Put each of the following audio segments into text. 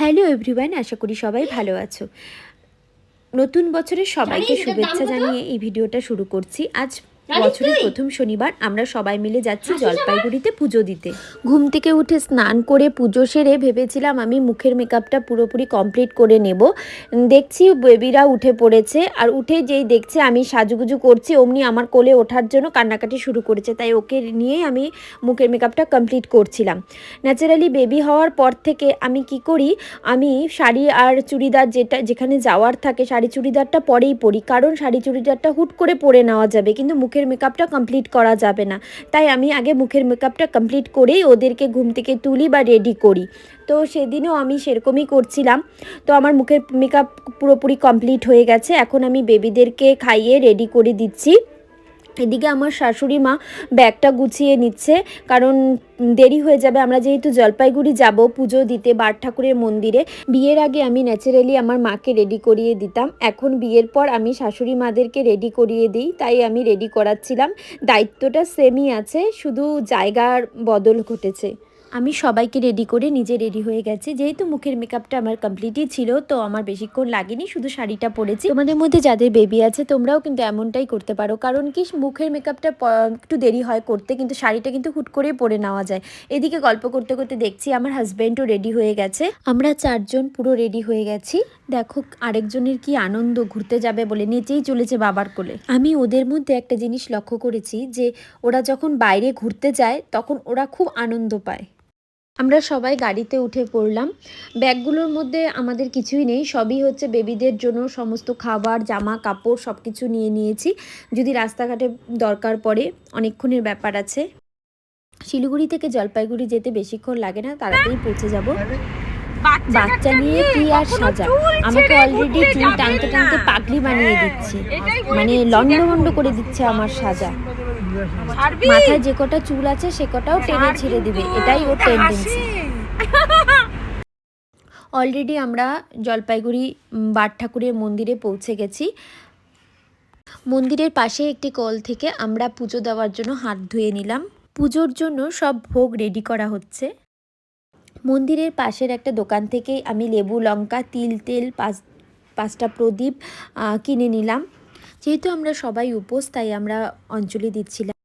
Hello everyone, আশা করি সবাই ভালো আছো। নতুন বছরের সবাইকে শুভেচ্ছা জানিয়ে এই ভিডিওটা শুরু করছি। আজ বছরের প্রথম শনিবার আমরা সবাই মিলে যাচ্ছি জলপাইগুড়িতে পুজো দিতে। ঘুম থেকে উঠে স্নান করে পুজো সেরে ভেবেছিলাম আমি মুখের মেকআপটা পুরোপুরি কমপ্লিট করে নেব। দেখছি বেবিরা উঠে পড়েছে, আর উঠে যেই দেখছে আমি সাজুগুজু করছি অমনি আমার কোলে ওঠার জন্য কান্নাকাটি শুরু করেছে। তাই ওকে নিয়েই আমি মুখের মেকআপটা কমপ্লিট করছিলাম। ন্যাচারালি বেবি হওয়ার পর থেকে আমি কি করি, আমি শাড়ি আর চুড়িদার যেখানে যাওয়ার থাকে শাড়ি চুড়িদারটা পরেই পরি, কারণ শাড়ি চুড়িদারটা হুট করে পরে নেওয়া যাবে কিন্তু মুখের মেকআপটা কমপ্লিট করা যাবে না। তাই আমি আগে মুখের মেকআপটা কমপ্লিট করেই ওদেরকে ঘুম থেকে তুলি বা রেডি করি। তো সেদিনও আমি সেরকমই করছিলাম। তো আমার মুখের মেকআপ পুরোপুরি কমপ্লিট হয়ে গেছে। এখন আমি বেবিদেরকে খাইয়ে রেডি করে দিচ্ছি। এদিকে আমার শাশুড়ি মা ব্যাগটা গুছিয়ে নিচ্ছে, কারণ দেরি হয়ে যাবে। আমরা যেহেতু জলপাইগুড়ি যাব পুজো দিতে বার ঠাকুরের মন্দিরে। বিয়ের আগে আমি ন্যাচারালি আমার মাকে রেডি করিয়ে দিতাম, এখন বিয়ের পর আমি শাশুড়ি মাদেরকে রেডি করিয়ে দিই, তাই আমি রেডি করাচ্ছিলাম। দায়িত্বটা সেমই আছে, শুধু জায়গার বদল ঘটেছে। আমি সবাইকে রেডি করে নিজে রেডি হয়ে গেছি। যেহেতু মুখের মেকআপটা আমার কমপ্লিটই ছিল, তো আমার বেশিক্ষণ লাগেনি, শুধু শাড়িটা পরেছি। তোমাদের মধ্যে যাদের বেবি আছে তোমরাও কিন্তু এমনটাই করতে পারো, কারণ কি মুখের মেকআপটা একটু দেরি হয় করতে, কিন্তু শাড়িটা কিন্তু হুট করেই পরে নেওয়া যায়। এদিকে গল্প করতে করতে দেখছি আমার হাজব্যান্ডও রেডি হয়ে গেছে। আমরা চারজন পুরো রেডি হয়ে গেছি। দেখো আরেকজনের কি আনন্দ, ঘুরতে যাবে বলে নিচেই চলেছে বাবার কোলে। আমি ওদের মধ্যে একটা জিনিস লক্ষ্য করেছি, যে ওরা যখন বাইরে ঘুরতে যায় তখন ওরা খুব আনন্দ পায়। আমরা সবাই গাড়িতে উঠে পড়লাম। ব্যাগগুলোর মধ্যে আমাদের কিছুই নেই, সবই হচ্ছে বেবিদের জন্য। সমস্ত খাবার, জামা কাপড় সব কিছু নিয়ে নিয়েছি, যদি রাস্তাঘাটে দরকার পড়ে। অনেকক্ষণের ব্যাপার আছে। শিলিগুড়ি থেকে জলপাইগুড়ি যেতে বেশিক্ষণ লাগে না, তাড়াতাড়ি পৌঁছে যাব। বাচ্চা নিয়ে কি আর সাজা, আমাকে অলরেডি চুল টানতে টানতে পাগলি বানিয়ে দিচ্ছে, মানে লন্ডভন্ড করে দিচ্ছে আমার সাজা। মাথায় যে কটা চুল আছে সে কটাও টেনে ছেড়ে দিবে, এটাই ওর টেন্ডেন্সি। অলরেডি আমরা জলপাইগুড়ি বার ঠাকুরের মন্দিরে পৌঁছে গেছি। মন্দিরের পাশে একটি কল থেকে আমরা পুজো দেওয়ার জন্য হাত ধুয়ে নিলাম। পুজোর জন্য সব ভোগ রেডি করা হচ্ছে। মন্দিরের পাশের একটা দোকান থেকে আমি লেবু, লঙ্কা, তিল, তেল, পাঁচটা প্রদীপ কিনে নিলাম। যেহেতু আমরা সবাই উপোস, তাই আমরা অঞ্জলি দিচ্ছিলাম।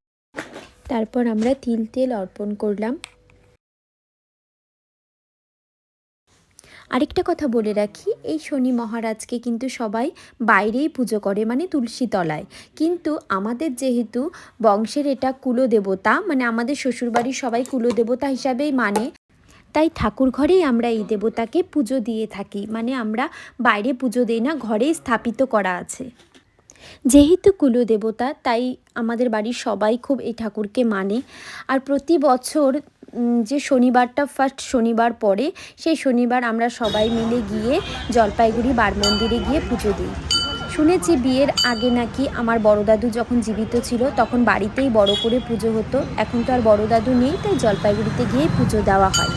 তারপর আমরা তিল তেল অর্পণ করলাম। আরেকটা কথা বলে রাখি, এই শনি মহারাজকে কিন্তু সবাই বাইরেই পুজো করে, মানে তুলসী তলায়। কিন্তু আমাদের যেহেতু বংশের এটা কুলদেবতা, মানে আমাদের শ্বশুরবাড়ির সবাই কুলদেবতা হিসাবেই মানে, তাই ঠাকুর ঘরেই আমরা এই দেবতাকে পুজো দিয়ে থাকি। মানে আমরা বাইরে পুজো দিই না, ঘরেই স্থাপিত করা আছে। যেহেতু কুলদেবতা, তাই আমাদের বাড়ির সবাই খুব এই ঠাকুরকে মানে। আর প্রতি বছর যে শনিবারটা ফার্স্ট শনিবার পড়ে, সেই শনিবার আমরা সবাই মিলে গিয়ে জলপাইগুড়ি বার মন্দিরে গিয়ে পুজো দিই। শুনেছি বিয়ের আগে নাকি আমার বড় দাদু যখন জীবিত ছিল তখন বাড়িতেই বড় করে পুজো হতো। এখন তো আর বড় দাদু নেই, তাই জলপাইগুড়িতে গিয়েই পুজো দেওয়া হয়।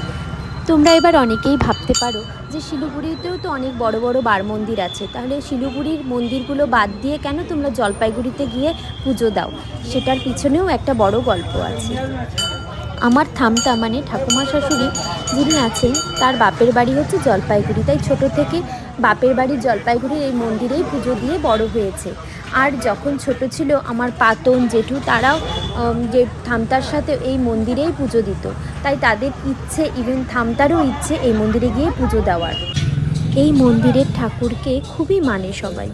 তোমরা এবার অনেকেই ভাবতে পারো যে শিলিগুড়িতেও তো অনেক বড় বড় বার মন্দির আছে, তাহলে শিলিগুড়ির মন্দিরগুলো বাদ দিয়ে কেন তোমরা জলপাইগুড়িতে গিয়ে পুজো দাও? সেটার পিছনেও একটা বড় গল্প আছে। আমার থামতা মানে ঠাকুমা শাশুড়ি যিনি আছেন, তার বাপের বাড়ি হচ্ছে জলপাইগুড়ি, তাই ছোট থেকে বাপের বাড়ির জলপাইগুড়ির এই মন্দিরেই পুজো দিয়ে বড় হয়েছে। আর যখন ছোট ছিল আমার পাতন জেঠু, তারাও যে থামতার সাথে এই মন্দিরেই পুজো দিত, তাই তাদের ইচ্ছে, ইভেন থামতারও ইচ্ছে এই মন্দিরে গিয়ে পুজো দেওয়ার। এই মন্দিরের ঠাকুরকে খুবই মানে সবাই।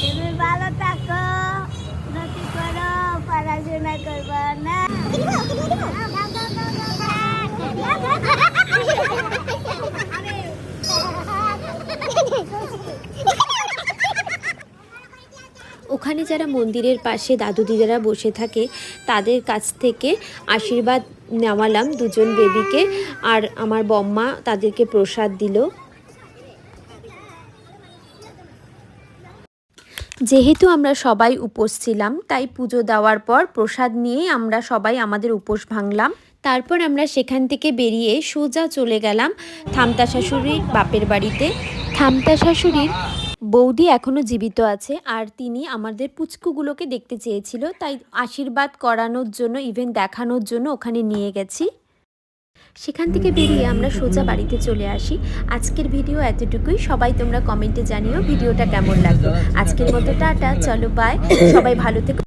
তুমি ভালো থাকো, উন্নতি করো, পড়াশোনা করবো না। ওখানে যারা মন্দিরের পাশে দাদু দিদারা বসে থাকে তাদের কাছ থেকে আশীর্বাদ নেওয়ালাম দুজন বেবিকে, আর আমার বম্মা তাদেরকে প্রসাদ দিল। যেহেতু আমরা সবাই উপোস ছিলাম, তাই পুজো দেওয়ার পর প্রসাদ নিয়েই আমরা সবাই আমাদের উপোস ভাঙলাম। তারপর আমরা সেখান থেকে বেরিয়ে সোজা চলে গেলাম থামতা শাশুড়ির বাপের বাড়িতে। থামতা শাশুড়ির বৌদি এখনও জীবিত আছে, আর তিনি আমাদের পুচকুগুলোকে দেখতে চেয়েছিল, তাই আশীর্বাদ করানোর জন্য, ইভেন দেখানোর জন্য ওখানে নিয়ে গেছি। সেখান থেকে বেরিয়ে আমরা সোজা বাড়িতে চলে আসি। আজকের ভিডিও এতটুকুই। সবাই তোমরা কমেন্টে জানিও ভিডিওটা কেমন লাগলো। আজকের মতো টাটা, চলো বাই, সবাই ভালো থেকো।